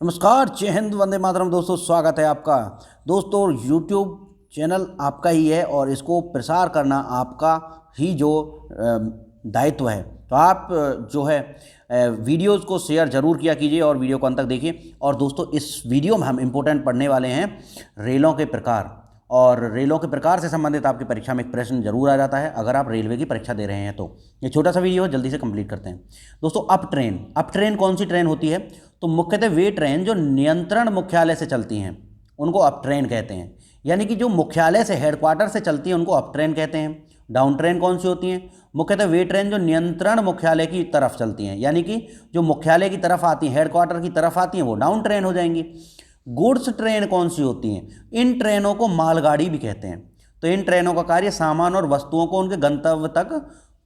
नमस्कार, जय हिंद, वंदे मातरम। दोस्तों, स्वागत है आपका। दोस्तों, यूट्यूब चैनल आपका ही है और इसको प्रसार करना आपका ही जो दायित्व है। तो आप जो है वीडियोज़ को शेयर ज़रूर किया कीजिए और वीडियो को अंत तक देखिए। और दोस्तों, इस वीडियो में हम इम्पोर्टेंट पढ़ने वाले हैं रेलों के प्रकार। और रेलों के प्रकार से संबंधित आपकी परीक्षा में एक प्रश्न जरूर आ जाता है अगर आप रेलवे की परीक्षा दे रहे हैं। तो ये छोटा सा वीडियो जल्दी से कंप्लीट करते हैं। दोस्तों, अप ट्रेन कौन सी ट्रेन होती है? तो मुख्यतः वे ट्रेन जो नियंत्रण मुख्यालय से चलती हैं उनको अप ट्रेन कहते हैं। यानी कि जो मुख्यालय से, हेडक्वार्टर से चलती हैं उनको अप ट्रेन कहते हैं। डाउन ट्रेन कौन सी होती हैं? मुख्यतः वे ट्रेन जो नियंत्रण मुख्यालय की तरफ चलती हैं, यानी कि जो मुख्यालय की तरफ आती हैं, हेडक्वार्टर की तरफ आती हैं, वो डाउन ट्रेन हो जाएंगी। गुड्स ट्रेन कौन सी होती हैं? इन ट्रेनों को मालगाड़ी भी कहते हैं। तो इन ट्रेनों का कार्य सामान और वस्तुओं को उनके गंतव्य तक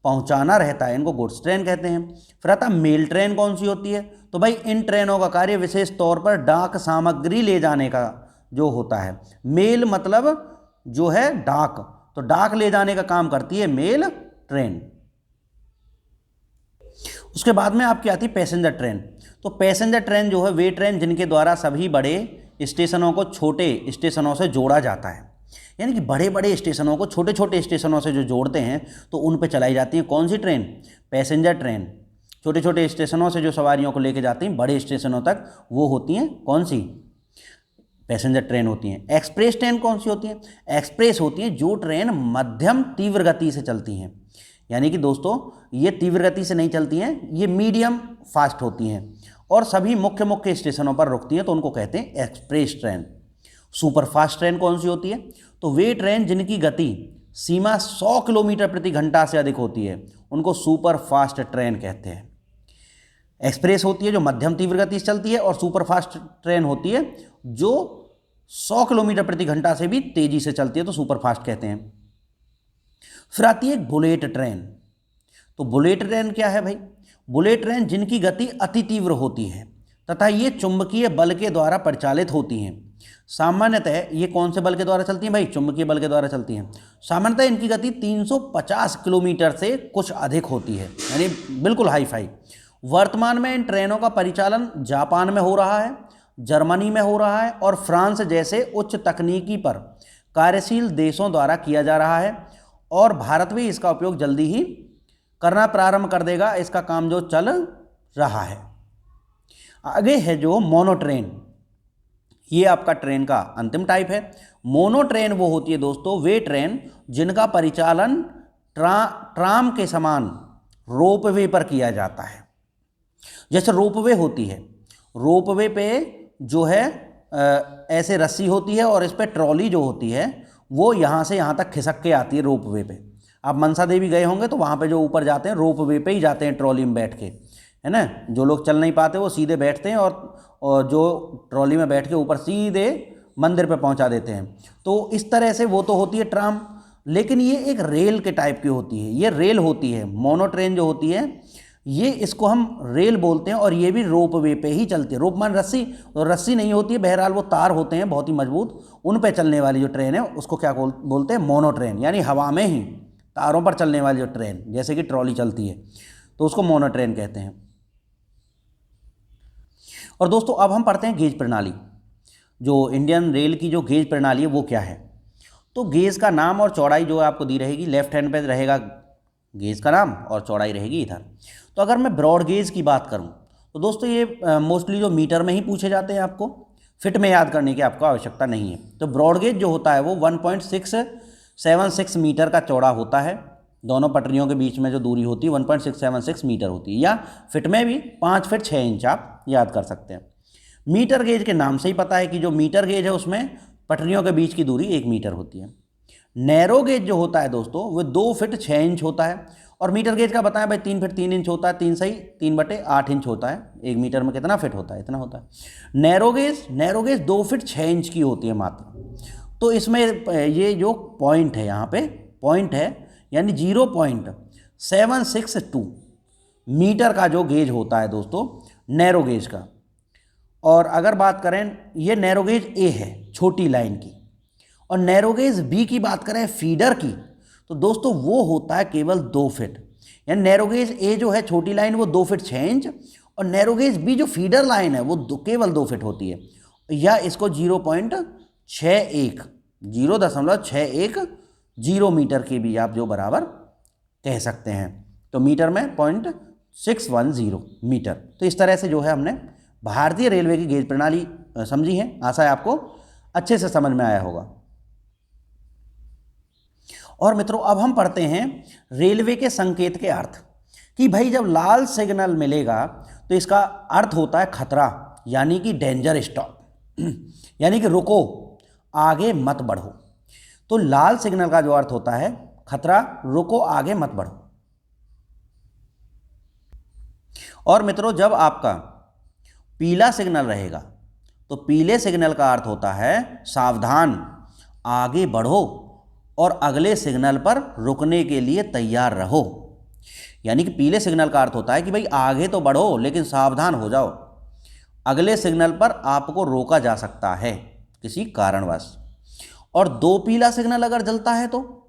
पहुंचाना रहता है, इनको गुड्स ट्रेन कहते हैं। फिर आता मेल ट्रेन कौन सी होती है? तो भाई इन ट्रेनों का कार्य विशेष तौर पर डाक सामग्री ले जाने का जो होता है। मेल मतलब जो है डाक, तो डाक ले जाने का काम करती है मेल ट्रेन। उसके बाद में आपकी आती है पैसेंजर ट्रेन। तो पैसेंजर ट्रेन जो है वे ट्रेन जिनके द्वारा सभी बड़े स्टेशनों को छोटे स्टेशनों से जोड़ा जाता है। यानी कि बड़े बड़े स्टेशनों को छोटे छोटे स्टेशनों से जो जोड़ते हैं तो उन पे चलाई जाती है कौन सी ट्रेन? Passenger train. छोटे छोटे स्टेशनों से जो सवारियों को लेके जाती हैं बड़े स्टेशनों तक, वो होती हैं कौन सी? पैसेंजर ट्रेन होती हैं। एक्सप्रेस ट्रेन कौन सी होती है? एक्सप्रेस होती हैं जो ट्रेन मध्यम तीव्र गति से चलती हैं। यानी कि दोस्तों, ये तीव्र गति से नहीं चलती हैं, ये मीडियम फास्ट होती हैं और सभी मुख्य मुख्य स्टेशनों पर रुकती हैं, तो उनको कहते हैं एक्सप्रेस ट्रेन। सुपरफास्ट ट्रेन कौन सी होती है? तो वे ट्रेन जिनकी गति सीमा 100 किलोमीटर प्रति घंटा से अधिक होती है उनको सुपरफास्ट ट्रेन कहते हैं। एक्सप्रेस होती है जो मध्यम तीव्र गति से चलती है और सुपरफास्ट ट्रेन होती है जो 100 किलोमीटर प्रति घंटा से भी तेजी से चलती है, तो सुपरफास्ट कहते हैं। फिर आती है बुलेट ट्रेन। तो बुलेट ट्रेन क्या है भाई? बुलेट ट्रेन जिनकी गति अति तीव्र होती है तथा ये चुंबकीय बल के द्वारा परिचालित होती हैं। सामान्यतः ये कौन से बल के द्वारा चलती हैं भाई? चुंबकीय बल के द्वारा चलती हैं। सामान्यतः इनकी गति 350 किलोमीटर से कुछ अधिक होती है, यानी बिल्कुल हाई फाई। वर्तमान में इन ट्रेनों का परिचालन जापान में हो रहा है, जर्मनी में हो रहा है और फ्रांस जैसे उच्च तकनीकी पर कार्यशील देशों द्वारा किया जा रहा है और भारत भी इसका उपयोग जल्दी ही करना प्रारंभ कर देगा। इसका काम जो चल रहा है। आगे है जो मोनो ट्रेन। ये आपका ट्रेन का अंतिम टाइप है। मोनो ट्रेन वो होती है दोस्तों, वे ट्रेन जिनका परिचालन ट्राम के समान रोपवे पर किया जाता है। जैसे रोपवे होती है, रोपवे पे जो है ऐसे रस्सी होती है और इस पर ट्रॉली जो होती है वो यहाँ से यहाँ तक खिसक के आती है रोपवे पे। आप मनसा देवी गए होंगे तो वहाँ पे जो ऊपर जाते हैं रोपवे पे ही जाते हैं, ट्रॉली में बैठ के, है ना। जो लोग चल नहीं पाते वो सीधे बैठते हैं और जो ट्रॉली में बैठ के ऊपर सीधे मंदिर पे पहुँचा देते हैं। तो इस तरह से वो तो होती है ट्राम, लेकिन ये एक रेल के टाइप की होती है। ये रेल होती है, मोनो ट्रेन जो होती है ये, इसको हम रेल बोलते हैं और ये भी रोपवे पे ही चलती है। रोप मान रस्सी, और रस्सी नहीं होती है, बहरहाल वो तार होते हैं बहुत ही मजबूत, उन पे चलने वाली जो ट्रेन है उसको क्या बोलते हैं? Mono train. यानी हवा में ही तारों पर चलने वाली जो ट्रेन, जैसे कि ट्रॉली चलती है, तो उसको मोनो ट्रेन कहते हैं। और दोस्तों, अब हम पढ़ते हैं गेज प्रणाली। जो इंडियन रेल की जो गेज प्रणाली है वो क्या है? तो गेज का नाम और चौड़ाई जो आपको दी रहेगी, लेफ्ट हैंड पे रहेगा गेज का नाम और चौड़ाई रहेगी इधर। तो अगर मैं ब्रॉड गेज की बात करूं तो दोस्तों ये मोस्टली जो मीटर में ही पूछे जाते हैं, आपको फिट में याद करने की आपको आवश्यकता नहीं है। तो ब्रॉड गेज जो होता है वो 1.676 मीटर का चौड़ा होता है। दोनों पटरियों के बीच में जो दूरी होती है 1.676 मीटर होती है, या फिट में भी 5 फीट 6 इंच आप याद कर सकते हैं। मीटर गेज के नाम से ही पता है कि जो मीटर गेज है उसमें पटरियों के बीच की दूरी 1 मीटर होती है। नैरो गेज जो होता है दोस्तों वो 2 फीट 6 इंच होता है। और मीटर गेज का बताया भाई 3 फीट 3 इंच होता है, 3 सही 3/8 इंच होता है। 1 मीटर में कितना फिट होता है? इतना होता है। नैरो गेज 2 फीट 6 इंच की होती है मात्र। तो इसमें ये जो पॉइंट है, यहाँ पे पॉइंट है, यानी 0.762 मीटर का जो गेज होता है दोस्तों नैरो गेज का। और अगर बात करें, ये नैरो गेज ए है छोटी लाइन की, और नैरो गेज बी की बात करें फीडर की, तो दोस्तों वो होता है केवल 2 फीट। यानी नैरो गेज ए जो है छोटी लाइन वो 2 फीट 6 इंच, और नैरो गेज बी जो फीडर लाइन है वो केवल 2 फीट होती है, या इसको 0.61 0.61 मीटर के भी आप जो बराबर कह सकते हैं। तो मीटर में 0.610 मीटर। तो इस तरह से जो है हमने भारतीय रेलवे की गेज प्रणाली समझी है। आशा है आपको अच्छे से समझ में आया होगा। और मित्रों अब हम पढ़ते हैं रेलवे के संकेत के अर्थ, कि भाई जब लाल सिग्नल मिलेगा तो इसका अर्थ होता है खतरा, यानी कि डेंजर स्टॉप, यानी कि रुको, आगे मत बढ़ो। तो लाल सिग्नल का जो अर्थ होता है खतरा, रुको, आगे मत बढ़ो। और मित्रों जब आपका पीला सिग्नल रहेगा तो पीले सिग्नल का अर्थ होता है सावधान, आगे बढ़ो और अगले सिग्नल पर रुकने के लिए तैयार रहो। यानी कि पीले सिग्नल का अर्थ होता है कि भाई आगे तो बढ़ो लेकिन सावधान हो जाओ, अगले सिग्नल पर आपको रोका जा सकता है किसी कारणवश। और 2 पीला सिग्नल अगर जलता है तो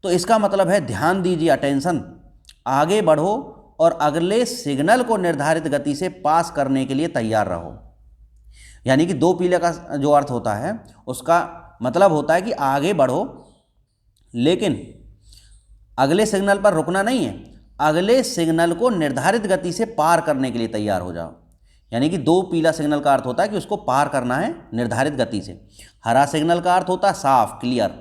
इसका मतलब है ध्यान दीजिए, अटेंशन, आगे बढ़ो और अगले सिग्नल को निर्धारित गति से पास करने के लिए तैयार रहो। यानी कि 2 पीले का जो अर्थ होता है उसका मतलब होता है कि आगे बढ़ो लेकिन अगले सिग्नल पर रुकना नहीं है, अगले सिग्नल को निर्धारित गति से पार करने के लिए तैयार हो जाओ। यानी कि 2 पीला सिग्नल का अर्थ होता है कि उसको पार करना है निर्धारित गति से। हरा सिग्नल का अर्थ होता है साफ, क्लियर,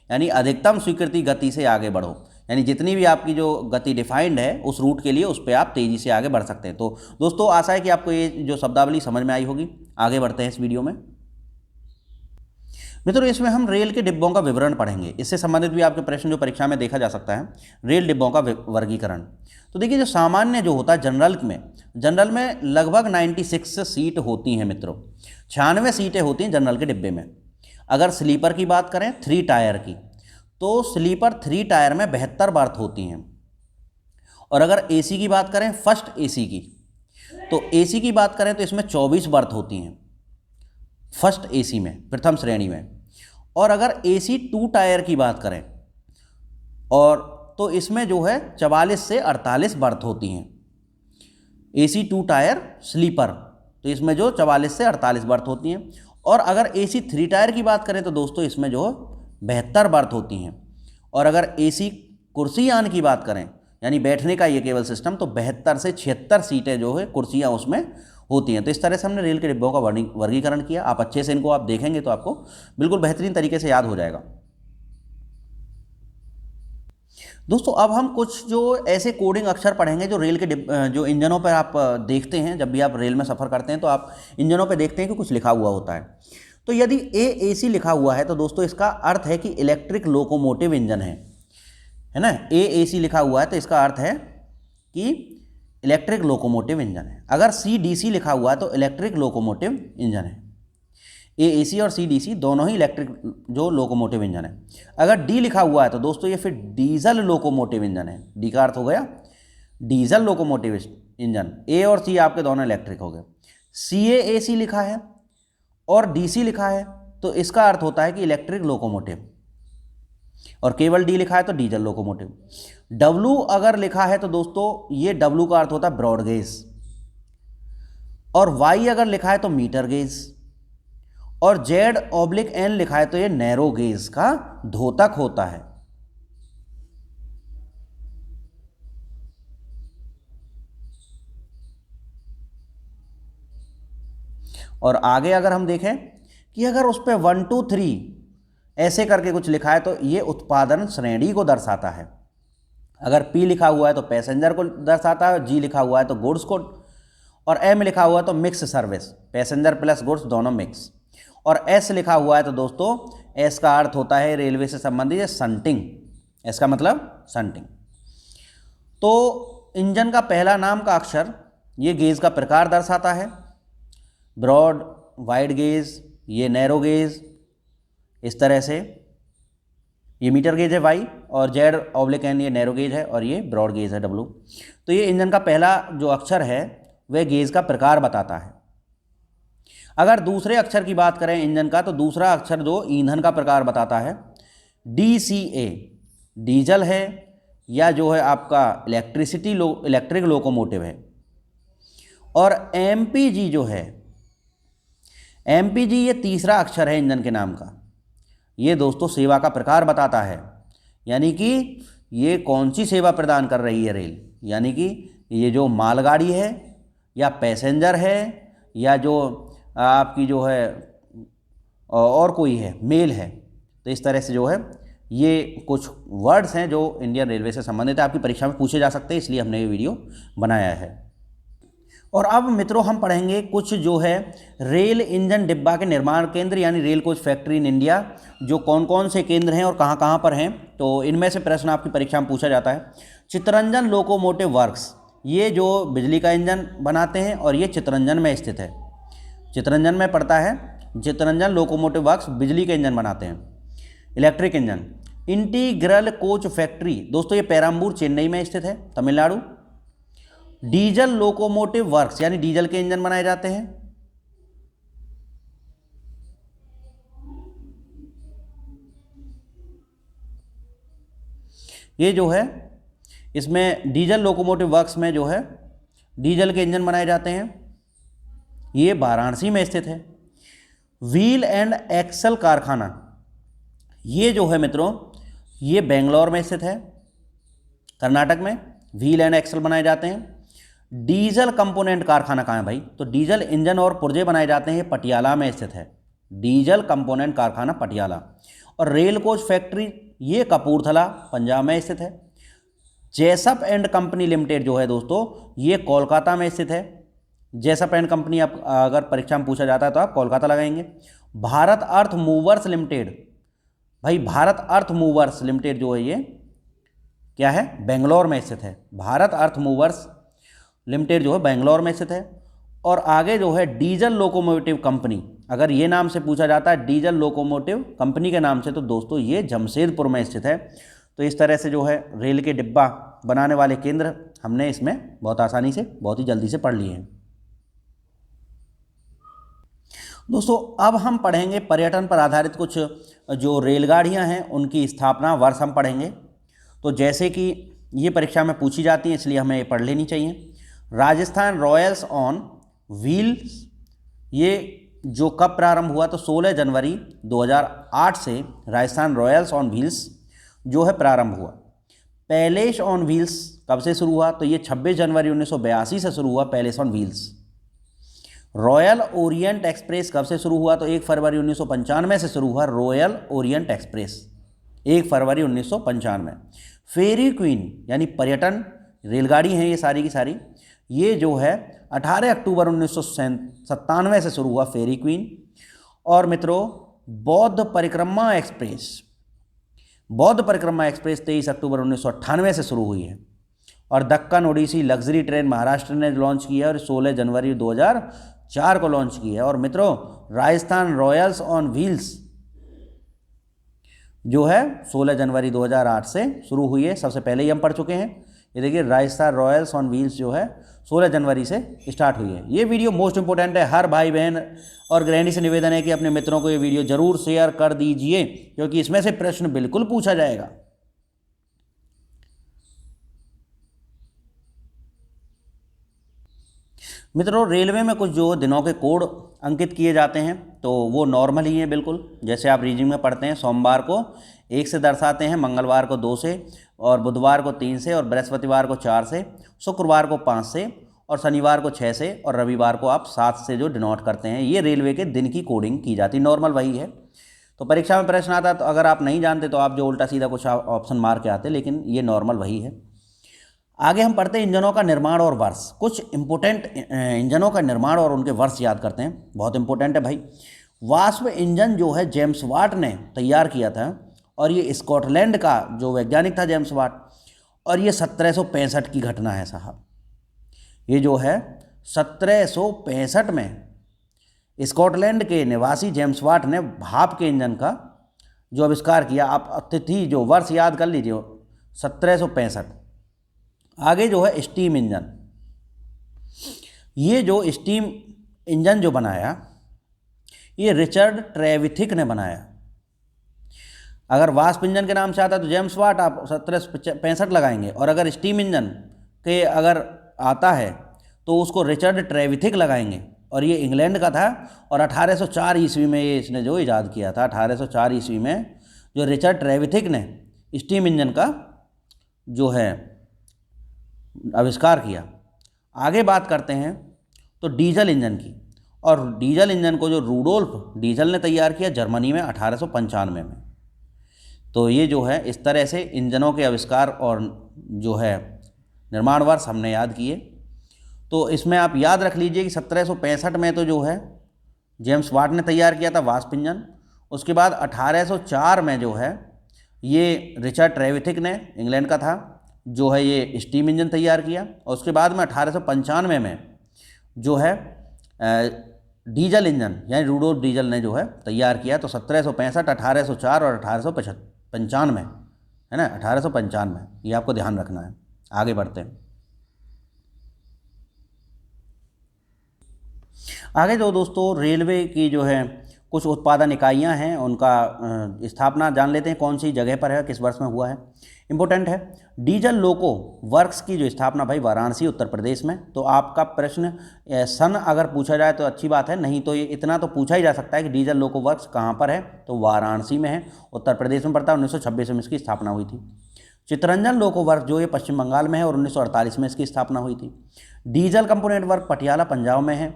यानी अधिकतम स्वीकृति गति से आगे बढ़ो, यानी जितनी भी आपकी जो गति डिफाइंड है उस रूट के लिए उस पर आप तेज़ी से आगे बढ़ सकते हैं। तो दोस्तों आशा है कि आपको ये जो शब्दावली समझ में आई होगी। आगे बढ़ते हैं इस वीडियो में। मित्रों इसमें हम रेल के डिब्बों का विवरण पढ़ेंगे। इससे संबंधित भी आपके प्रश्न जो परीक्षा में देखा जा सकता है, रेल डिब्बों का वर्गीकरण। तो देखिए जो सामान्य जो होता है जनरल में लगभग 96 सीट होती हैं मित्रों, 96 सीटें होती हैं जनरल के डिब्बे में। अगर स्लीपर की बात करें 3 टायर की, तो स्लीपर 3 टायर में 72 बर्थ होती हैं। और अगर एसी की बात करें, फर्स्ट एसी की, तो एसी की बात करें तो इसमें 24 बर्थ होती हैं फर्स्ट एसी में, प्रथम श्रेणी में। और अगर एसी 2 टायर की बात करें और तो इसमें जो है 44 से 48 बर्थ होती हैं। एसी 2 टायर स्लीपर, तो इसमें जो 44 से 48 बर्थ होती हैं। और अगर एसी 3 टायर की बात करें तो दोस्तों इसमें जो 72 बर्थ होती हैं। और अगर एसी कुर्सीयान की बात करें, यानी बैठने का ये केवल सिस्टम, तो 72 से 76 सीटें जो है कुर्सियाँ उसमें होती हैं। तो इस तरह से हमने रेल के डिब्बों का वर्गीकरण किया। आप अच्छे से इनको आप देखेंगे तो आपको बिल्कुल बेहतरीन तरीके से याद हो जाएगा। दोस्तों अब हम कुछ जो ऐसे कोडिंग अक्षर पढ़ेंगे जो रेल के जो इंजनों पर आप देखते हैं, जब भी आप रेल में सफ़र करते हैं तो आप इंजनों पर देखते हैं कि कुछ लिखा हुआ होता है। तो यदि AAC लिखा हुआ है तो दोस्तों इसका अर्थ है कि इलेक्ट्रिक लोकोमोटिव इंजन है ना। AAC लिखा हुआ है तो इसका अर्थ है कि इलेक्ट्रिक लोकोमोटिव इंजन है। अगर CDC लिखा हुआ है तो इलेक्ट्रिक लोकोमोटिव इंजन है। AAC और CDC दोनों ही इलेक्ट्रिक जो लोकोमोटिव इंजन है। अगर D लिखा हुआ है तो दोस्तों ये फिर डीजल लोकोमोटिव इंजन है। D का अर्थ हो गया डीजल लोकोमोटिव इंजन। A और C आपके दोनों इलेक्ट्रिक हो गए। CAAC लिखा है और DC लिखा है तो इसका अर्थ होता है कि इलेक्ट्रिक लोकोमोटिव। और केवल D लिखा है तो डीजल लोकोमोटिव। W अगर लिखा है तो दोस्तों ये W का अर्थ होता है ब्रॉड गेज। और Y अगर लिखा है तो मीटर गेज। और Z/N लिखा है तो ये नैरो गेज का द्योतक होता है। और आगे अगर हम देखें कि अगर उस पर 1 2 3 ऐसे करके कुछ लिखा है तो ये उत्पादन श्रेणी को दर्शाता है। अगर P लिखा हुआ है तो पैसेंजर को दर्शाता है, G लिखा हुआ है तो गुड्स को, और M लिखा हुआ है तो mix service, passenger plus goods दोनों मिक्स। और S लिखा हुआ है तो दोस्तों S का अर्थ होता है रेलवे से संबंधित शंटिंग। S का मतलब शंटिंग। तो इंजन का पहला नाम का अक्षर ये गेज का प्रकार दर्शाता है। ब्रॉड, वाइड गेज, ये नैरो गेज, इस तरह से ये मीटर गेज है Y, और Z/N ये नैरो गेज है और ये ब्रॉड गेज है W। तो ये इंजन का पहला जो अक्षर है वह गेज का प्रकार बताता है। अगर दूसरे अक्षर की बात करें इंजन का, तो दूसरा अक्षर जो ईंधन का प्रकार बताता है DCA, डीजल है या जो है आपका इलेक्ट्रिक लोकोमोटिव है। और एमपीजी जो है, एमपीजी ये तीसरा अक्षर है इंजन के नाम का। ये दोस्तों सेवा का प्रकार बताता है, यानी कि ये कौन सी सेवा प्रदान कर रही है रेल, यानी कि ये जो मालगाड़ी है या पैसेंजर है या जो आपकी जो है और कोई है, मेल है। तो इस तरह से जो है ये कुछ वर्ड्स हैं जो इंडियन रेलवे से संबंधित है, आपकी परीक्षा में पूछे जा सकते हैं, इसलिए हमने ये वीडियो बनाया है। और अब मित्रों हम पढ़ेंगे कुछ जो है रेल इंजन डिब्बा के निर्माण केंद्र यानी rail coach factory in India, जो कौन कौन से केंद्र हैं और कहाँ कहाँ पर हैं। तो इनमें से प्रश्न आपकी परीक्षा में पूछा जाता है। चित्तरंजन लोकोमोटिव वर्क्स, ये जो बिजली का इंजन बनाते हैं और ये चित्तरंजन में स्थित है, चित्तरंजन में पड़ता है। चित्तरंजन लोकोमोटिव वर्क्स बिजली के इंजन बनाते हैं, electric engine. Integral coach factory दोस्तों ये पेराम्बूर चेन्नई में स्थित है, तमिलनाडु। डीजल लोकोमोटिव वर्क्स यानी डीजल के इंजन बनाए जाते हैं, ये जो है इसमें डीजल लोकोमोटिव वर्क्स में जो है डीजल के इंजन बनाए जाते हैं, ये वाराणसी में स्थित है। व्हील एंड एक्सल कारखाना, ये जो है मित्रों ये बेंगलोर में स्थित है, कर्नाटक में। व्हील एंड एक्सल बनाए जाते हैं। डीजल कंपोनेंट कारखाना कहाँ है भाई, तो डीजल इंजन और पुर्जे बनाए जाते हैं, पटियाला में स्थित है, डीजल कंपोनेंट कारखाना पटियाला। और रेल कोच फैक्ट्री ये कपूरथला पंजाब में स्थित है। जैसप एंड कंपनी लिमिटेड जो है दोस्तों ये कोलकाता में स्थित है। जैसप एंड कंपनी आप अगर परीक्षा में पूछा जाता है तो आप कोलकाता लगाएंगे। भारत अर्थ मूवर्स लिमिटेड, भाई भारत अर्थ मूवर्स लिमिटेड जो है ये क्या है, बेंगलोर में स्थित है। भारत अर्थ मूवर्स लिमिटेड जो है बेंगलोर में स्थित है। और आगे जो है डीजल लोकोमोटिव कंपनी, अगर ये नाम से पूछा जाता है डीजल लोकोमोटिव कंपनी के नाम से, तो दोस्तों ये जमशेदपुर में स्थित है। तो इस तरह से जो है रेल के डिब्बा बनाने वाले केंद्र हमने इसमें बहुत आसानी से बहुत ही जल्दी से पढ़ लिए हैं। दोस्तों अब हम पढ़ेंगे पर्यटन पर आधारित कुछ जो रेलगाड़ियां हैं उनकी स्थापना वर्ष हम पढ़ेंगे। तो जैसे कि ये परीक्षा में पूछी जाती है इसलिए हमें ये पढ़ लेनी चाहिए। राजस्थान रॉयल्स ऑन व्हील्स, ये जो कब प्रारंभ हुआ, तो 16 जनवरी 2008 से राजस्थान रॉयल्स ऑन व्हील्स जो है प्रारंभ हुआ। पैलेस ऑन व्हील्स कब से शुरू हुआ, तो ये 26 जनवरी 1982 से शुरू हुआ palace on wheels. Royal Orient express कब से शुरू हुआ, तो 1 फरवरी 1995 से शुरू हुआ रॉयल ओरिएंट एक्सप्रेस, 1 फरवरी 1995। फेरी क्वीन यानी पर्यटन रेलगाड़ी हैं ये सारी की सारी, ये जो है 18 अक्टूबर 1997 से शुरू हुआ फेरी क्वीन। और मित्रों बौद्ध परिक्रमा एक्सप्रेस, बौद्ध परिक्रमा एक्सप्रेस 23 अक्टूबर 1998 से शुरू हुई है। और दक्कन ओडिसी लग्जरी ट्रेन महाराष्ट्र ने लॉन्च की है और 16 जनवरी 2004 को लॉन्च की है। और मित्रों राजस्थान रॉयल्स ऑन व्हील्स जो है 16 जनवरी 2008 से शुरू हुई है, सबसे पहले ही हम पढ़ चुके हैं। ये देखिए राजस्थान रॉयल्स ऑन व्हील्स जो है 16 जनवरी से स्टार्ट हुई है। ये वीडियो मोस्ट इंपॉर्टेंट है, हर भाई बहन और गृहिणी से निवेदन है कि अपने मित्रों को ये वीडियो जरूर शेयर कर दीजिए, क्योंकि इसमें से प्रश्न बिल्कुल पूछा जाएगा। मित्रों रेलवे में कुछ जो दिनों के कोड अंकित किए जाते हैं तो वो नॉर्मल ही हैं बिल्कुल, जैसे आप रीडिंग में पढ़ते हैं। सोमवार को 1 से दर्शाते हैं, मंगलवार को 2 से, और बुधवार को 3 से, और बृहस्पतिवार को 4 से, शुक्रवार को 5 से, और शनिवार को 6 से, और रविवार को आप 7 से जो डिनोट करते हैं। ये रेलवे के दिन की कोडिंग की जाती है, नॉर्मल वही है। तो परीक्षा में प्रश्न आता है तो अगर आप नहीं जानते तो आप जो उल्टा सीधा कुछ ऑप्शन मार के आते, लेकिन ये नॉर्मल वही है। आगे हम पढ़ते हैं इंजनों का निर्माण और वर्ष। कुछ इंपोर्टेंट इंजनों का निर्माण और उनके वर्ष याद करते हैं, बहुत इंपॉर्टेंट है भाई। वास्प इंजन जो है जेम्स वाट ने तैयार किया था, और ये स्कॉटलैंड का जो वैज्ञानिक था जेम्स वाट, और ये 1765 की घटना है साहब। ये जो है 1765 में स्कॉटलैंड के निवासी जेम्स वाट ने भाप के इंजन का जो आविष्कार किया। आप अतिथि जो वर्ष याद कर लीजिए 1765। आगे जो है स्टीम इंजन, ये जो स्टीम इंजन जो बनाया ये रिचर्ड ट्रेविथिक ने बनाया। अगर वास्प इंजन के नाम से आता है तो जेम्स वाट आप 1765 लगाएंगे, और अगर स्टीम इंजन के अगर आता है तो उसको रिचर्ड ट्रेविथिक लगाएंगे, और ये इंग्लैंड का था। और 1804 ईस्वी में ये इसने जो इजाद किया था, 1804 ईस्वी में जो रिचर्ड ट्रेविथिक ने स्टीम इंजन का जो है आविष्कार किया। आगे बात करते हैं तो डीजल इंजन की, और डीजल इंजन को जो रूडोल्फ डीजल ने तैयार किया जर्मनी में 1895 में। तो ये जो है इस तरह से इंजनों के आविष्कार और जो है निर्माण वर्ष हमने याद किए। तो इसमें आप याद रख लीजिए कि 1765 में तो जो है जेम्स वाट ने तैयार किया था वास्प इंजन। उसके बाद 1804 में जो है ये रिचर्ड ट्रेविथिक ने, इंग्लैंड का था, जो है ये स्टीम इंजन तैयार किया। और उसके बाद में 1895 में जो है डीजल इंजन यानी रूडोल्फ डीजल ने जो है तैयार किया। तो 1765, 1804 और 1895 है ना, 1895, ये आपको ध्यान रखना है। आगे बढ़ते हैं। आगे जो दोस्तों रेलवे की जो है कुछ उत्पादन इकाइयां हैं, उनका स्थापना जान लेते हैं, कौन सी जगह पर है, किस वर्ष में हुआ है, इम्पोर्टेंट है। डीजल लोको वर्क्स की जो स्थापना भाई वाराणसी उत्तर प्रदेश में। तो आपका प्रश्न सन अगर पूछा जाए तो अच्छी बात है, नहीं तो ये इतना तो पूछा ही जा सकता है कि डीजल लोको वर्क्स कहाँ पर है, तो वाराणसी में है, उत्तर प्रदेश में पड़ता है। 1926 में इसकी स्थापना हुई थी। चितरंजन लोको वर्क जो ये पश्चिम बंगाल में है और 1948 में इसकी स्थापना हुई थी। Diesel component work Patiala Punjab में है।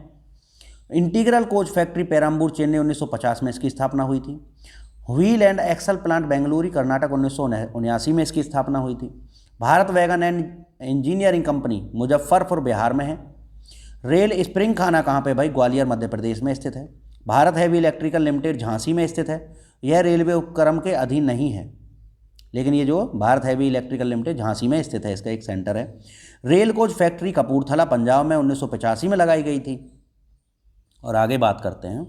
Integral coach factory Perambur Chennai 1950 में इसकी स्थापना हुई थी। Wheel and axle plant Bengaluru Karnataka 1979 में इसकी स्थापना हुई थी। Bharat wagon and engineering company Muzaffarpur Bihar में है। रेल स्प्रिंग खाना कहाँ पे भाई, ग्वालियर मध्य प्रदेश में स्थित है। Bharat heavy electrical limited Jhansi में स्थित है। यह रेलवे उपक्रम के अधीन नहीं है, लेकिन ये जो Bharat heavy electrical limited Jhansi में स्थित है, इसका एक सेंटर है। Rail coach factory Kapurthala Punjab में 1985 में लगाई गई थी। और आगे बात करते हैं।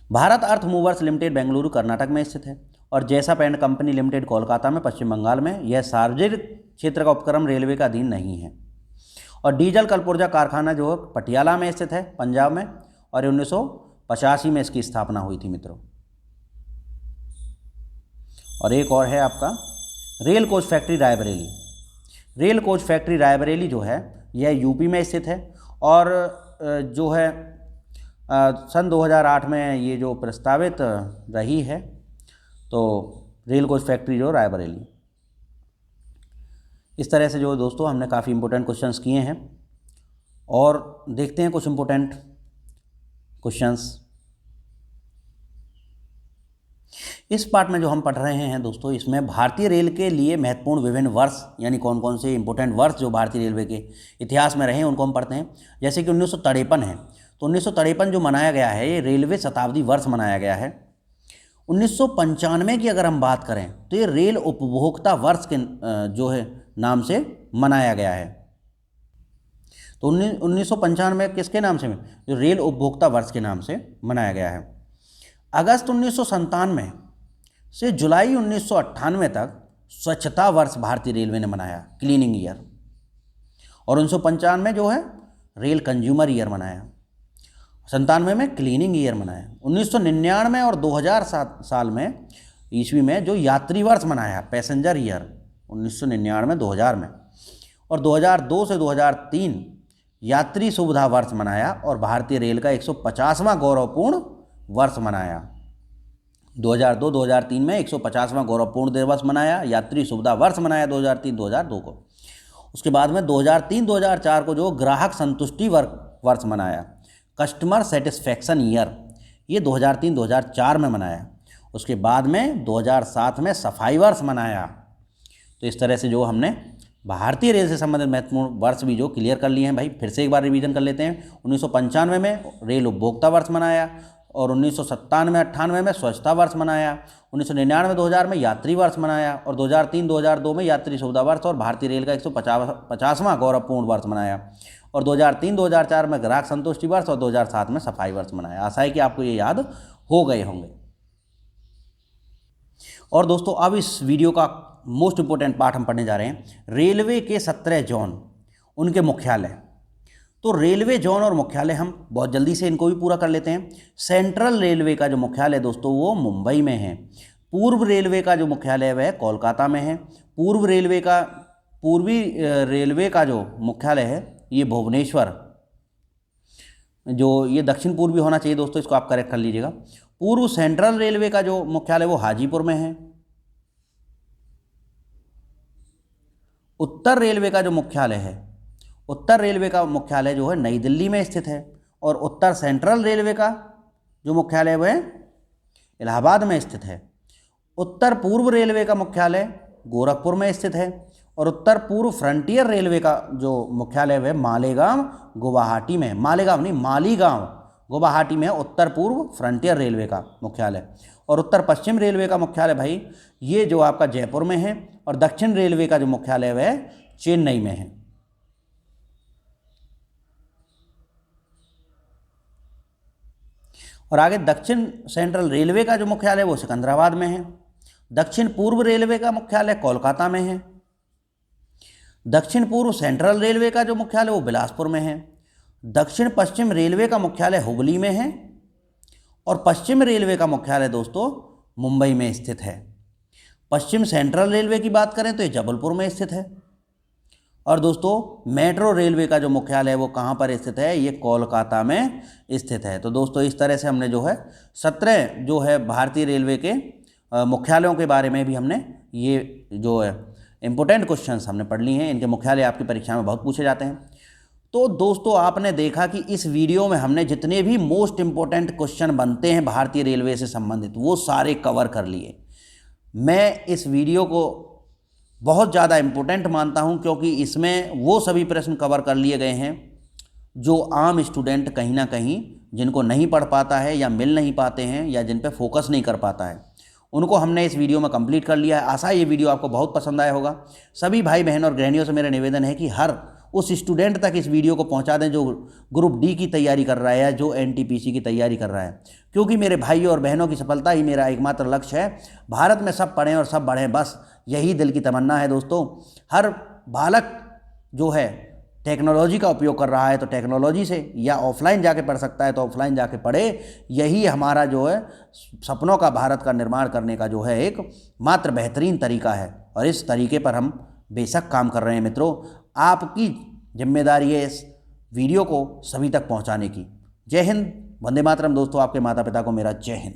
भारत अर्थ मूवर्स लिमिटेड बेंगलुरु कर्नाटक में स्थित है। और जैसा पेंट कंपनी लिमिटेड कोलकाता में पश्चिम बंगाल में। यह सार्वजनिक क्षेत्र का उपक्रम रेलवे का अधीन नहीं है। और डीजल कलपुर्जा कारखाना जो पटियाला में स्थित है पंजाब में, और 1985 में इसकी स्थापना हुई थी मित्रों। और एक और है आपका rail coach factory Raebareli. Rail coach factory Raebareli जो है यह यूपी में स्थित है। और जो है सन 2008 में ये जो प्रस्तावित रही है, तो रेल कोच फैक्ट्री जो रायबरेली। इस तरह से जो दोस्तों हमने काफ़ी इंपॉर्टेंट क्वेश्चंस किए हैं, और देखते हैं कुछ इंपॉर्टेंट क्वेश्चंस। इस पार्ट में जो हम पढ़ रहे हैं दोस्तों, इसमें भारतीय रेल के लिए महत्वपूर्ण विभिन्न वर्ष, यानी कौन कौन से इंपॉर्टेंट वर्ष जो भारतीय रेलवे के इतिहास में रहे हैं उनको हम पढ़ते हैं। जैसे कि 1953 है, तो 1953 जो मनाया गया है ये रेलवे शताब्दी वर्ष मनाया गया है। 1995 की अगर हम बात करें तो ये रेल उपभोक्ता वर्ष के जो है नाम से मनाया गया है। तो 1995 किसके नाम से, जो रेल उपभोक्ता वर्ष के नाम से मनाया गया है। अगस्त 1997 से जुलाई 1998 तक स्वच्छता वर्ष भारतीय रेलवे ने मनाया, क्लीनिंग ईयर। और 1995 में जो है रेल कंज्यूमर ईयर मनाया, 97 में क्लीनिंग ईयर मनाया। 1999 और 2007 साल में ईस्वी में जो यात्री वर्ष मनाया, पैसेंजर ईयर, 1999 2000 में। और 2002 से 2003 यात्री सुविधा वर्ष मनाया, और भारतीय रेल का 150वां गौरवपूर्ण वर्ष मनाया। 2002-2003 में 150वां गौरवपूर्ण दिवस मनाया, यात्री सुविधा वर्ष मनाया 2003-2002 को। उसके बाद में 2003-2004 को जो ग्राहक संतुष्टि वर्ष मनाया, कस्टमर सेटिस्फैक्शन ईयर, ये 2003-2004 में मनाया। उसके बाद में 2007 में सफाई वर्ष मनाया। तो इस तरह से जो हमने भारतीय रेल से संबंधित महत्वपूर्ण वर्ष भी जो क्लियर कर लिए हैं भाई, फिर से एक बार रिवीजन कर लेते हैं। 1995 में रेल उपभोक्ता वर्ष मनाया, और 1997-98 में स्वच्छता वर्ष मनाया, 1999-2000 में यात्री वर्ष मनाया, और 2003-2002 में यात्री सुविधा वर्ष और भारतीय रेल का 150वां गौरवपूर्ण वर्ष मनाया, और 2003-2004 में ग्राहक संतुष्टि वर्ष, और 2007 में सफाई वर्ष मनाया। आशा है कि आपको ये याद हो गए होंगे। और दोस्तों अब इस वीडियो का मोस्ट इंपोर्टेंट पार्ट हम पढ़ने जा रहे हैं, रेलवे के 17 जोन, उनके मुख्यालय। तो रेलवे जोन और मुख्यालय हम बहुत जल्दी से इनको भी पूरा कर लेते हैं। सेंट्रल रेलवे का जो मुख्यालय दोस्तों वो मुंबई में है। पूर्व रेलवे का जो मुख्यालय है वह कोलकाता में है। पूर्वी रेलवे का जो मुख्यालय है ये भुवनेश्वर, जो ये दक्षिण पूर्वी होना चाहिए दोस्तों, इसको आप करेक्ट कर लीजिएगा। पूर्व सेंट्रल रेलवे का जो मुख्यालय वो हाजीपुर में है। उत्तर रेलवे का जो मुख्यालय है, उत्तर रेलवे का मुख्यालय जो है नई दिल्ली में स्थित है। और उत्तर सेंट्रल रेलवे का जो मुख्यालय है वह इलाहाबाद में स्थित है। उत्तर पूर्व रेलवे का मुख्यालय गोरखपुर में स्थित है। और उत्तर पूर्व फ्रंटियर रेलवे का जो मुख्यालय है मालेगांव गुवाहाटी में, मालेगांव नहीं मालीगांव गुवाहाटी में है उत्तर पूर्व फ्रंटियर रेलवे का मुख्यालय। और उत्तर पश्चिम रेलवे का मुख्यालय भाई ये जो आपका जयपुर में है। और दक्षिण रेलवे का जो मुख्यालय है चेन्नई में है। और आगे दक्षिण सेंट्रल रेलवे का जो मुख्यालय वो सिकंदराबाद में है। दक्षिण पूर्व रेलवे का मुख्यालय कोलकाता में है। दक्षिण पूर्व सेंट्रल रेलवे का जो मुख्यालय वो बिलासपुर में है। दक्षिण पश्चिम रेलवे का मुख्यालय हुबली में है। और पश्चिम रेलवे का मुख्यालय दोस्तों मुंबई में स्थित है। पश्चिम सेंट्रल रेलवे की बात करें तो ये जबलपुर में स्थित है। और दोस्तों मेट्रो रेलवे का जो मुख्यालय है वो कहाँ पर स्थित है, ये कोलकाता में स्थित है। तो दोस्तों इस तरह से हमने जो है 17 जो है भारतीय रेलवे के मुख्यालयों के बारे में भी हमने ये जो है इम्पोर्टेंट क्वेश्चंस हमने पढ़ लिए हैं। इनके मुख्यालय आपकी परीक्षा में बहुत पूछे जाते हैं। तो दोस्तों आपने देखा कि इस वीडियो में हमने जितने भी मोस्ट इम्पोर्टेंट क्वेश्चन बनते हैं भारतीय रेलवे से संबंधित वो सारे कवर कर लिए। मैं इस वीडियो को बहुत ज़्यादा इम्पोर्टेंट मानता हूं क्योंकि इसमें वो सभी प्रश्न कवर कर लिए गए हैं जो आम स्टूडेंट कहीं ना कहीं जिनको नहीं पढ़ पाता है या मिल नहीं पाते हैं या जिन पे फोकस नहीं कर पाता है, उनको हमने इस वीडियो में कंप्लीट कर लिया है। आशा ये वीडियो आपको बहुत पसंद आया होगा। सभी भाई बहन और गृहिणियों से मेरा निवेदन है कि हर उस स्टूडेंट तक इस वीडियो को पहुंचा दें जो ग्रुप डी की तैयारी कर रहा है या जो एनटीपीसी की तैयारी कर रहा है, क्योंकि मेरे भाइयों और बहनों की सफलता ही मेरा एकमात्र लक्ष्य है। भारत में सब पढ़ें और सब बढ़ें, बस यही दिल की तमन्ना है दोस्तों। हर बालक जो है टेक्नोलॉजी का उपयोग कर रहा है तो टेक्नोलॉजी से, या ऑफलाइन जाके पढ़ सकता है तो ऑफलाइन जाके पढ़े। यही हमारा जो है सपनों का भारत का निर्माण करने का जो है एक मात्र बेहतरीन तरीका है और इस तरीके पर हम बेशक काम कर रहे हैं। मित्रों आपकी जिम्मेदारी है इस वीडियो को सभी तक पहुंचाने की। जय हिंद, वंदे मातरम। दोस्तों आपके माता पिता को मेरा जय हिंद।